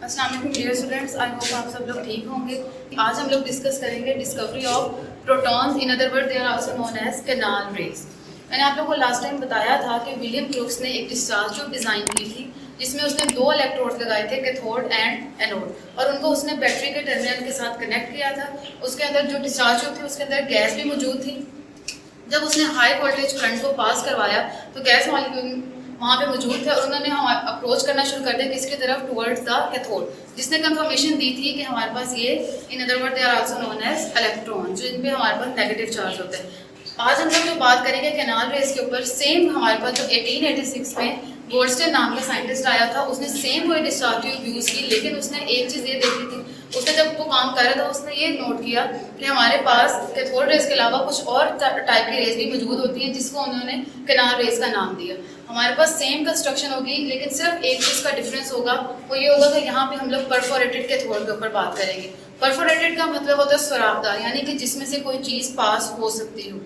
अस्सलाम वालेकुम dear students, I hope आप सब लोग ठीक होंगे। आज हम लोग डिस्कस करेंगे discovery of protons, in other word they are also known as canal rays. मैंने आप लोगों को लास्ट टाइम बताया था कि विलियम क्रूक्स ने एक डिस्चार्ज ट्यूब डिज़ाइन की थी जिसमें उसने 2 इलेक्ट्रोड्स लगाए थे, कैथोड एंड एनोड, और उनको उसने बैटरी के टर्मिनल के साथ कनेक्ट किया था। उसके अंदर जो डिस्चार्ज ट्यूब थी उसके अंदर गैस भी मौजूद थी। जब उसने हाई वोल्टेज करंट को पास करवाया तो गैस मॉलिक्यूल वहाँ पे मौजूद थे और उन्होंने हम अप्रोच करना शुरू कर दिया किसकी तरफ, टुवर्ड्स द कैथोड, जिसने कंफर्मेशन दी थी कि हमारे पास ये in other word they are also known as electron, जो इन पे हमारे पास नेगेटिव चार्ज होता है। आज हम लोग जो बात करेंगे कैनाल रेज के ऊपर, सेम हमारे पास जो 1886 में गोल्डस्टेन नाम का साइंटिस्ट आया था, उसने सेम वही डिस्चार्ज ट्यूब यूज़ की, लेकिन उसने एक चीज़ ये देखी थी, उसने जब वो काम कर रहा था उसने ये नोट किया कि हमारे पास कैथोड रेज के अलावा कुछ और टाइप की रेज भी मौजूद होती हैं जिसको उन्होंने कैनाल रेज का नाम दिया। हमारे पास सेम कंस्ट्रक्शन होगी, लेकिन सिर्फ एक चीज़ का डिफरेंस होगा, वो ये होगा कि यहाँ पे हम लोग परफोरेटेड कैथोड के ऊपर बात करेंगे। परफोरेटेड का मतलब होता है सुराखदार, यानी कि जिसमें से कोई चीज़ पास हो सकती हो।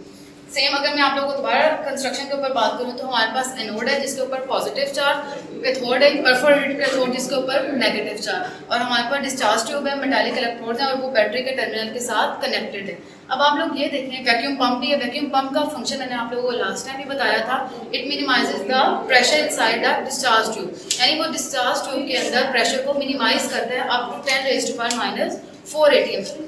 सेम अगर मैं आप लोगों को दोबारा कंस्ट्रक्शन के ऊपर बात करूं तो हमारे पास एनोड है जिसके ऊपर पॉजिटिव चार्ज, कैथोड है परफोरेटेड कैथोड जिसके ऊपर नेगेटिव चार्ज, और हमारे पास डिस्चार्ज ट्यूब है, मेटालिक इलेक्ट्रोड है और वो बैटरी के टर्मिनल के साथ कनेक्टेड है। अब आप लोग ये देखें, वैक्यूम पंप भी है। वैक्यूम पंप का फंक्शन मैंने आप लोगों को लास्ट टाइम भी बताया था, it minimises the pressure inside the discharge tube, यानी वो डिस्चार्ज ट्यूब के अंदर प्रेशर को मिनिमाइज करता है अप टू 10⁻⁴ atm।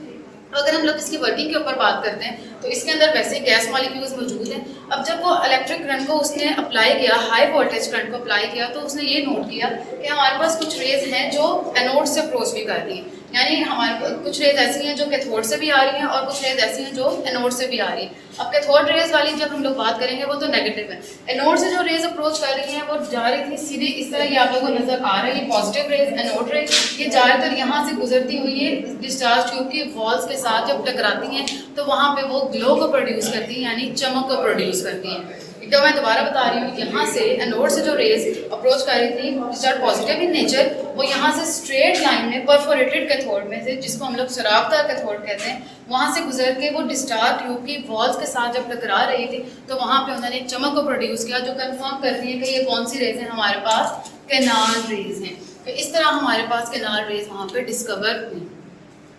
अगर हम लोग इसकी वर्किंग के ऊपर बात करते हैं तो इसके अंदर वैसे गैस मॉलिक्यूल्स मौजूद हैं। अब जब वो इलेक्ट्रिक करंट को उसने अप्लाई किया, हाई वोल्टेज करंट को अप्लाई किया, तो उसने ये नोट किया कि हमारे पास कुछ रेज हैं जो एनोड से अप्रोच भी कर रही हैं, यानी हमारे कुछ रेज ऐसी हैं जो कैथोड से भी आ रही हैं और कुछ रेज ऐसी हैं जो एनोड से भी आ रही हैं। अब कैथोड रेज वाली जब हम लोग बात करेंगे वो तो नेगेटिव है। एनोड से जो रेज अप्रोच कर रही हैं वो जा रही थी सीधे इस तरह, ये आप लोगों को नजर आ रही है पॉजिटिव रेज, एनोड रेज, ये ज़्यादातर यहाँ से गुजरती हुई है डिस्चार्ज ट्यूब की वॉल्स के साथ जब टकराती हैं तो वहाँ पे वो ग्लो को प्रोड्यूस करती हैं, यानी चमक को प्रोड्यूस करती हैं। तो मैं दोबारा बता रही हूँ, यहाँ से एनोड से जो रेज अप्रोच कर रही थी डिस्चार्ज पॉजिटिव इन नेचर, वो यहाँ से स्ट्रेट लाइन में परफोरेटेड कैथोड में से, जिसको हम लोग सुराखदार कैथोड कहते हैं, वहाँ से गुजर के वो डिस्चार्ज ट्यूब की वॉल्स के साथ जब टकरा रही थी तो वहाँ पे उन्होंने एक चमक को प्रोड्यूस किया जो कंफर्म करती है कि ये कौन सी रेज है, हमारे पास कैनाल रेज हैं। तो इस तरह हमारे पास कैनाल रेज वहाँ पे डिस्कवर हुई।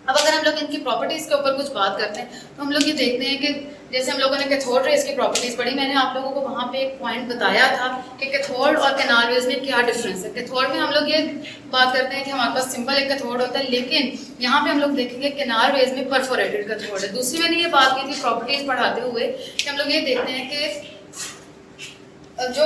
अब अगर हम लोग इनकी प्रॉपर्टीज़ के ऊपर कुछ बात करते हैं तो हम लोग ये देखते हैं कि जैसे हम लोगों ने कैथोड रेज की प्रॉपर्टीज़ पढ़ी, मैंने आप लोगों को वहाँ पे एक पॉइंट बताया था कि कैथोड और कैनाल रेज में क्या डिफरेंस है। कैथोड में हम लोग ये बात करते हैं कि हमारे पास सिंपल एक कैथोड होता है, लेकिन यहाँ पे हम लोग देखेंगे कैनाल रेज में परफोरेटेड कैथोड है। दूसरी मैंने ये बात की थी प्रॉपर्टीज़ पढ़ाते हुए कि हम लोग ये देखते हैं कि जो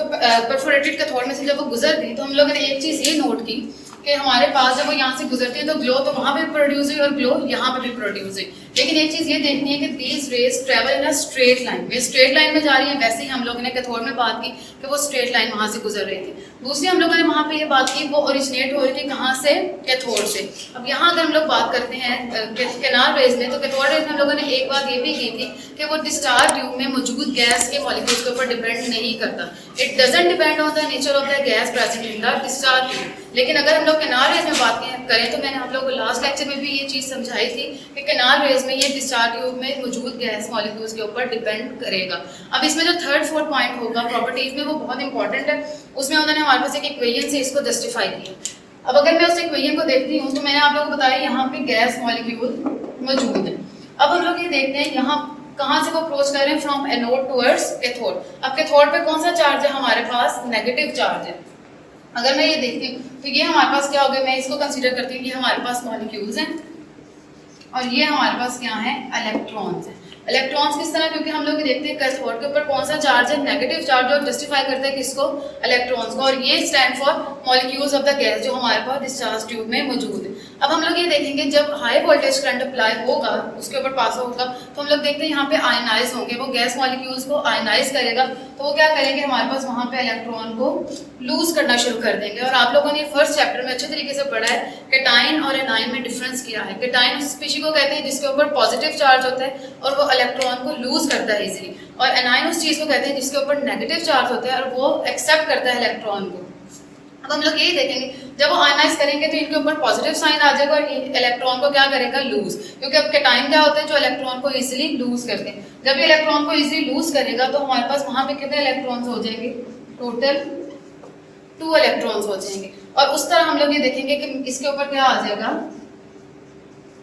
परफोरेटेड कैथोड में से जब वो गुजर गई तो हम लोगों ने एक चीज़ ये नोट की कि हमारे पास जब वो यहाँ से गुजरती है तो ग्लो तो वहाँ पे प्रोड्यूस हुई और ग्लो यहाँ पे भी प्रोड्यूस हुई, लेकिन एक चीज़ ये देखनी है कि these raise travel in a straight line, way straight line में जा रही है। वैसे ही हम लोगों ने कैथोड में बात की कि वो स्ट्रेट लाइन वहाँ से गुजर रही थी। दूसरी हम लोगों ने वहाँ पे ये बात की वो ओरिजिनेट हो रही थी कहाँ से, कैथोड से। अब यहाँ अगर हम लोग बात करते हैं कैनाल रेज में, तो कैथोड रेज में हम लोगों ने एक बात ये भी की थी कि वो डिस्चार्ज ट्यूब में मौजूद गैस के मॉलिक्यूल्स के ऊपर डिपेंड नहीं करता। It doesn't depend on the nature of the gas present in the discharge tube. लेकिन अगर हम लोग कैनाल रेज में बात करें तो मैंने आप लोगों को लास्ट लेक्चर में भी ये चीज़ समझाई थी कि कैनाल रेज में ये डिस्चार्ज ट्यूब में मौजूद गैस मॉलिक्यूल्स के ऊपर डिपेंड करेगा। अब इसमें जो थर्ड फोर्थ पॉइंट होगा प्रॉपर्टीज में वो बहुत इंपॉर्टेंट है, उसमें उन्होंने हमारे पास एक इक्वेशन से इसको जस्टिफाई किया। अब अगर मैं उस इक्वेशन को देखती हूँ तो मैंने आप लोगों को बताया यहाँ पे गैस मॉलिक्यूल मौजूद है। अब हम लोग ये देखते हैं यहाँ कहाँ से वो अप्रोच कर रहे हैं, फ्रॉम एनोड टुवर्ड्स कैथोड। अब कैथोड पे कौन सा चार्ज है, हमारे पास नेगेटिव चार्ज है। अगर मैं ये देखती हूँ तो ये हमारे पास क्या हो गया, मैं इसको कंसीडर करती हूँ कि हमारे पास मॉलिक्यूल्स हैं और ये हमारे पास क्या है, इलेक्ट्रॉन्स हैं। इलेक्ट्रॉन्स किस तरह, क्योंकि हम लोग देखते हैं कैथोड के ऊपर कौन सा चार्ज है, नेगेटिव चार्ज, और जस्टिफाई करते हैं किसको, इलेक्ट्रॉन्स को, और ये stand for molecules of the gas जो हमारे पास डिस्चार्ज ट्यूब में मौजूद है। अब हम लोग ये देखेंगे जब हाई वोल्टेज करंट अप्लाई होगा उसके ऊपर पास होगा तो हम लोग देखते हैं यहाँ पे आयनाइज होंगे, वो गैस मॉलिक्यूल्स को आयनाइज करेगा तो वो क्या करेंगे, हमारे पास वहाँ पे इलेक्ट्रॉन को लूज करना शुरू कर देंगे। और आप लोगों ने फर्स्ट चैप्टर में अच्छे तरीके से पढ़ा है कैटाइन और एनाइन में डिफरेंस किया है। कैटाइन उस स्पीशीज को कहते हैं जिसके ऊपर पॉजिटिव चार्ज होता है और वो इलेक्ट्रॉन को लूज करता है इजीली, और एनाइन उस चीज़ को कहते हैं जिसके ऊपर नेगेटिव चार्ज होता है और वो एक्सेप्ट करता है इलेक्ट्रॉन को। अब हम लोग यही देखेंगे जब वो आयनाइज करेंगे तो इनके ऊपर पॉजिटिव साइन आ जाएगा और इलेक्ट्रॉन को क्या करेगा, लूज, क्योंकि अब कैटाइन क्या होते हैं जो इलेक्ट्रॉन को इजीली लूज करते हैं। जब ये इलेक्ट्रॉन को इजीली लूज करेगा तो हमारे पास वहाँ पे कितने इलेक्ट्रॉन्स हो जाएंगे, टोटल 2 इलेक्ट्रॉन्स हो जाएंगे। और उस तरह हम लोग ये देखेंगे कि इसके ऊपर क्या आ जाएगा,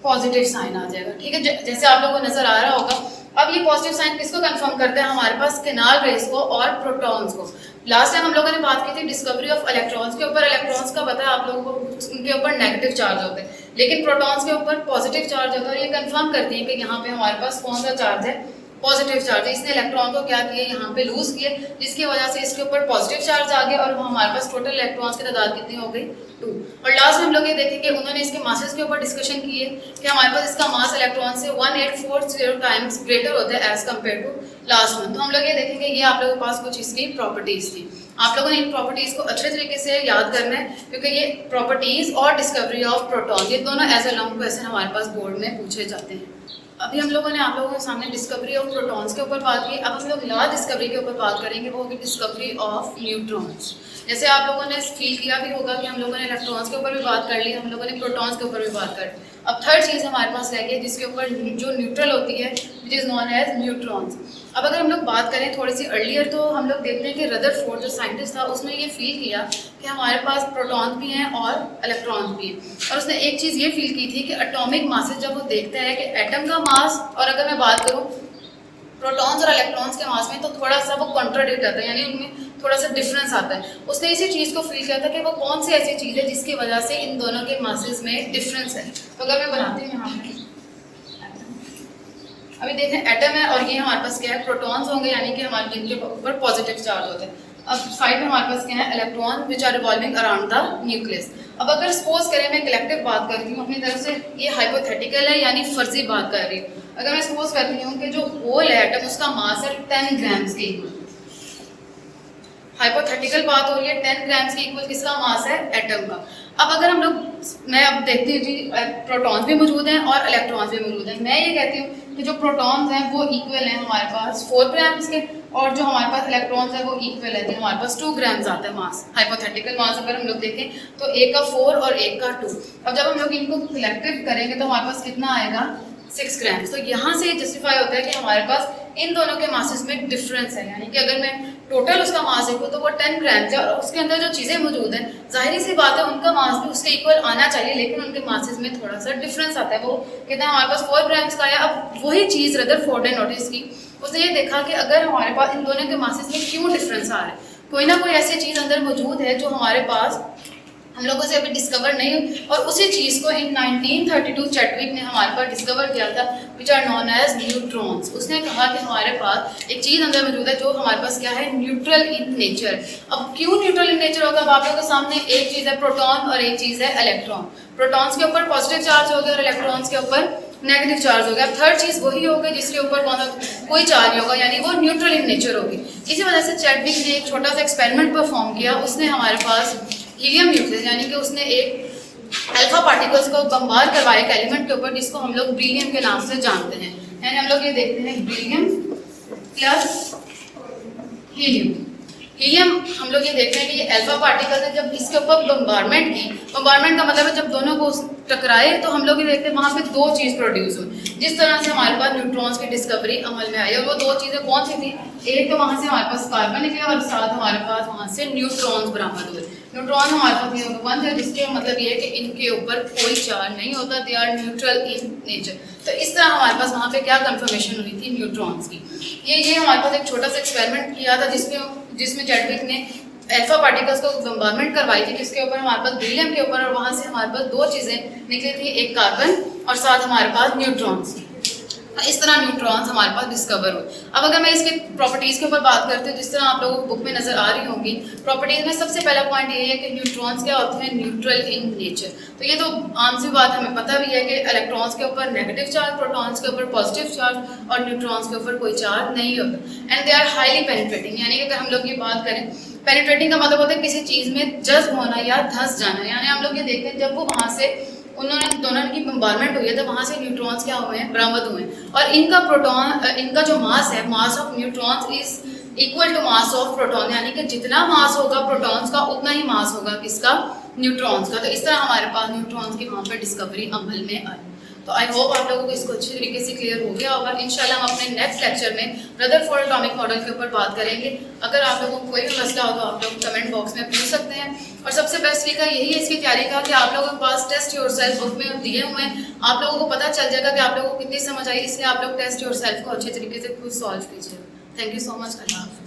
पॉजिटिव साइन आ जाएगा। ठीक है, जैसे आप लोगों को नजर आ रहा होगा। अब ये पॉजिटिव साइन किसको कंफर्म करते हैं, हमारे पास केनाल रेस को और प्रोटॉन्स को। लास्ट टाइम हम लोगों ने बात की थी डिस्कवरी ऑफ इलेक्ट्रॉन्स के ऊपर। इलेक्ट्रॉन्स का पता है आप लोगों को, उनके ऊपर नेगेटिव चार्ज होते हैं, लेकिन प्रोटॉन्स के ऊपर पॉजिटिव चार्ज होता है। और ये कंफर्म करती है कि यहाँ पे हमारे पास कौन सा चार्ज है, पॉजिटिव चार्ज है। इसने इलेक्ट्रॉन को क्या किया, यहाँ पे लूज किए, जिसकी वजह से इसके ऊपर पॉजिटिव चार्ज आ गया और हमारे पास टोटल इलेक्ट्रॉन्स की तादाद कितनी हो गई, 2। और लास्ट में हम लोग ये देखेंगे, उन्होंने इसके मासेस के ऊपर डिस्कशन किए कि हमारे पास इसका मास इलेक्ट्रॉन से 1840 टाइम्स ग्रेटर होता है as compare to last one. तो हम लोग ये देखेंगे, ये आप लोगों के पास कुछ इसकी प्रॉपर्टीज थी। आप लोगों ने इन प्रॉपर्टीज को अच्छे तरीके से याद करना है, क्योंकि ये प्रॉपर्टीज और डिस्कवरी ऑफ प्रोटॉन ये दोनों एज अ लॉन्ग क्वेश्चन हमारे पास बोर्ड में पूछे जाते हैं। अभी हम लोगों ने आप लोगों के सामने डिस्कवरी ऑफ प्रोटॉन्स के ऊपर बात की। अब हम लोग लास्ट डिस्कवरी के ऊपर बात करेंगे, वो होगी डिस्कवरी ऑफ न्यूट्रॉन्स। जैसे आप लोगों ने फील किया भी होगा कि हम लोगों ने इलेक्ट्रॉन्स के ऊपर भी बात कर ली, हम लोगों ने प्रोटॉन्स के ऊपर भी बात कर ली। अब थर्ड चीज़ हमारे पास रह गई जिसके ऊपर जो न्यूट्रल होती है, which is known as neutrons. अब अगर हम लोग बात करें थोड़ी सी अर्लियर, तो हम लोग देखते हैं कि रदरफोर्ड जो साइंटिस्ट था, उसने ये फील किया कि हमारे पास प्रोटॉन्स भी हैं और इलेक्ट्रॉन्स भी हैं। और उसने एक चीज़ ये फील की थी कि एटॉमिक मासेस जब वो देखते हैं कि एटम का मास, और अगर मैं बात करूँ प्रोटॉन्स और इलेक्ट्रॉन्स के मास में, तो थोड़ा सा वो कॉन्ट्राडिक्ट आता है, यानी उनमें थोड़ा सा डिफरेंस आता है। उसने इसी चीज़ को फील किया था कि वो कौन सी ऐसी चीज़ है जिसकी वजह से इन दोनों के मासेस में डिफरेंस है। तो अगर मैं बनाती हूँ यहाँ पे, अभी देखें एटम है और ये हमारे पास क्या है, प्रोटॉन्स होंगे, यानी कि हमारे जिनके ऊपर पॉजिटिव चार्ज होते हैं। अब साइड में हमारे पास क्या है, electron which are revolving around the nucleus. अब अगर सपोज करें मैं कलेक्टिव बात करती हूँ अपनी तरफ से, ये हाइपोथेटिकल है यानी फर्जी बात कर रही हूँ। अगर मैं सपोज करती हूँ कि जो होल है एटम, उसका मास है 10 ग्राम्स के इक्वल। हाइपोथेटिकल बात हो रही है, 10 ग्राम्स के इक्वल किसका मास है, एटम का। अब अगर हम लोग, मैं अब देखती हूँ जी प्रोटॉन्स भी मौजूद हैं और इलेक्ट्रॉन्स भी मौजूद हैं। मैं ये कहती हूँ कि जो प्रोटॉन्स हैं वो इक्वल हैं हमारे पास 4 ग्राम्स के, और जो हमारे पास इलेक्ट्रॉन्स हैं वो इक्वल है, हमारे पास 2 ग्राम्स आता है मास। हाइपोथेटिकल मास अगर हम लोग देखें तो एक का 4 और एक का 2। अब जब हम लोग इनको कलेक्टिव करेंगे तो हमारे पास कितना आएगा, 6 ग्राम्स। तो यहाँ से जस्टिफाई होता है कि हमारे पास इन दोनों के मासेस में डिफरेंस है, यानी कि अगर मैं टोटल उसका मास देखूँ तो वो 10 ग्राम्स है, और उसके अंदर जो चीज़ें मौजूद हैं, जाहिर सी बात है उनका मास भी उसके इक्वल आना चाहिए, लेकिन उनके मासेस में थोड़ा सा डिफरेंस आता है। वो कहते हैं हमारे पास 4 ग्राम्स का है। अब वही चीज़ रदरफोर्ड ने नोटिस की, उसने ये देखा कि अगर हमारे पास इन दोनों के मासेस में क्यों डिफरेंस आ रहा है, कोई ना कोई ऐसी चीज़ अंदर मौजूद है जो हमारे पास हम लोगों से अभी डिस्कवर नहीं हुई। और उसी चीज़ को इन 1932 चैडविक ने हमारे पास डिस्कवर किया था, which are known as neutrons. उसने कहा कि हमारे पास एक चीज़ अंदर मौजूद है जो हमारे पास क्या है, न्यूट्रल इन नेचर। अब क्यों न्यूट्रल इन नेचर होगा, अब आप लोगों के सामने एक चीज़ है प्रोटॉन और एक चीज़ है इलेक्ट्रॉन। प्रोटॉन्स के ऊपर पॉजिटिव चार्ज हो गया और इलेक्ट्रॉन्स के ऊपर नेगेटिव चार्ज हो गया। अब थर्ड चीज़ वही होगी जिसके ऊपर कोई चार्ज नहीं होगा, यानी वो न्यूट्रल इन नेचर होगी। इसी वजह से चैडविक ने एक छोटा सा एक्सपेरिमेंट परफॉर्म किया। उसने हमारे पास हीलियम न्यूक्लियस, यानी कि उसने एक अल्फा पार्टिकल्स को बम्बार करवाया एक एलिमेंट के ऊपर जिसको हम लोग ब्रिलियम के नाम से जानते हैं। यानी हम लोग ये देखते हैं ब्रिलियम प्लस हीलियम। हीलियम हम लोग ये देखते हैं कि ये अल्फा पार्टिकल है। जब इसके ऊपर बम्बारमेंट की, बम्बारमेंट का मतलब है जब दोनों को टकराए, तो हम लोग ये देखते हैं वहाँ पे 2 चीज़ प्रोड्यूस हुई, जिस तरह से हमारे पास न्यूट्रॉन्स की डिस्कवरी अमल में आई। और वो 2 चीज़ें कौन सी थी, एक तो वहाँ से हमारे पास कार्बन निकला और साथ हमारे पास वहाँ से न्यूट्रॉन्स बरामद हुए। न्यूट्रॉन हमारे पास ये वन है, जिसके मतलब ये है कि इनके ऊपर कोई चार्ज नहीं होता, they are neutral in nature. तो इस तरह हमारे पास वहाँ पे क्या कंफर्मेशन हुई थी न्यूट्रॉन्स की। ये हमारे पास एक छोटा सा एक्सपेरिमेंट किया था जिसमें चैडविक ने अल्फा पार्टिकल्स को बम्बारमेंट करवाई थी, जिसके ऊपर हमारे पास ब्रिलियम के ऊपर, और वहाँ से हमारे पास 2 चीज़ें निकली थी, एक कार्बन और साथ हमारे पास न्यूट्रॉन्स। इस तरह न्यूट्रॉन्स हमारे पास डिस्कवर हुए। अब अगर मैं इसके प्रॉपर्टीज़ के ऊपर बात करती हूँ, जिस तरह आप लोगों को बुक में नज़र आ रही होंगी, प्रॉपर्टीज़ में सबसे पहला पॉइंट ये है कि न्यूट्रॉन्स क्या होते हैं, न्यूट्रल इन नेचर। तो ये तो आम सी बात हमें पता भी है कि इलेक्ट्रॉन्स के ऊपर नेगेटिव चार्ज, प्रोटॉन्स के ऊपर पॉजिटिव चार्ज और न्यूट्रॉन्स के ऊपर कोई चार्ज नहीं होता। And they are highly penetrating, यानी कि अगर हम लोग ये बात करें, पेनिट्रेटिंग का मतलब होता है किसी चीज़ में जज्ब होना या धंस जाना। यानी हम लोग ये देखते हैं जब वो वहाँ से उन्होंने दोनों की बम्बारमेंट हुई है तो वहाँ से न्यूट्रॉन्स क्या हुए हैं, बरामद हुए हैं। और इनका जो मास है, mass of neutrons is equal to mass of proton, यानी कि जितना मास होगा प्रोटॉन्स का उतना ही मास होगा किसका, न्यूट्रॉन्स का। तो इस तरह हमारे पास न्यूट्रॉन्स की वहाँ पर डिस्कवरी अमल में आई। तो आई होप आप लोगों को इसको अच्छी तरीके से क्लियर हो गया होगा। इंशाल्लाह हम अपने नेक्स्ट लेक्चर में रदरफोर्ड एटॉमिक मॉडल के ऊपर बात करेंगे। अगर आप लोगों को कोई भी मसला हो तो आप लोग कमेंट बॉक्स में पूछ सकते हैं। और सबसे बेस्ट तरीका यही है इसकी तैयारी का कि आप लोगों के पास टेस्ट योरसेल्फ बुक में दिए हुए हैं, आप लोगों को पता चल जाएगा कि आप लोगों को कितनी समझ आई, इसलिए आप लोग टेस्ट योरसेल्फ को अच्छे तरीके से खुद सॉल्व कीजिए। Thank you so much. अल्लाह हाफ़िज़।